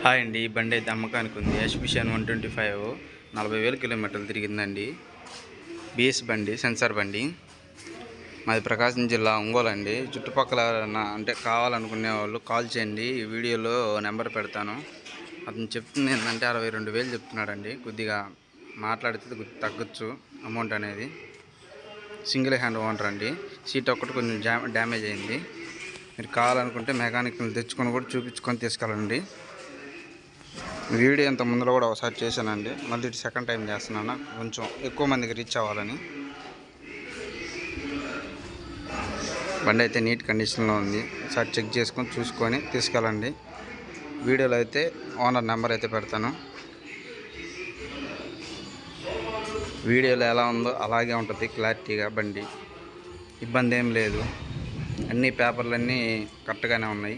Hi అండి, ఈ బండి అయితే అమ్మకానికి ఉంది. ఎస్పిషన్ 125 40,000 కిలోమీటర్లు తిరిగిందండి. బిఎస్ బండి, సెన్సార్ బండి. మాది ప్రకాశం జిల్లా ఒంగోలు అండి. చుట్టుపక్కల అంటే కావాలనుకునే వాళ్ళు కాల్ చేయండి. ఈ వీడియోలో నెంబర్ పెడతాను. అతను చెప్తుంది ఏంటంటే 62,000 చెప్తున్నాడండి. కొద్దిగా మాట్లాడితే తగ్గొచ్చు అమౌంట్ అనేది. సింగిల్ హ్యాండ్ ఓనర్ అండి. సీట్ ఒక్కటి కొంచెం డ్యామేజ్ అయింది. మీరు కావాలనుకుంటే మెకానిక్ని తెచ్చుకొని కూడా చూపించుకొని తీసుకెళ్ళండి. వీడియో ఇంత ముందులో కూడా ఒకసారి చేశానండి, మళ్ళీ సెకండ్ టైం చేస్తున్నాను, కొంచెం ఎక్కువ మందికి రీచ్ అవ్వాలని. బండి అయితే నీట్ కండిషన్లో ఉంది. ఒకసారి చెక్ చేసుకొని చూసుకొని తీసుకెళ్ళండి. వీడియోలో అయితే ఓనర్ నెంబర్ అయితే పెడతాను. వీడియోలో ఎలా ఉందో అలాగే ఉంటుంది, క్లారిటీగా. బండి ఇబ్బంది ఏం లేదు, అన్ని పేపర్లన్నీ కరెక్ట్గానే ఉన్నాయి.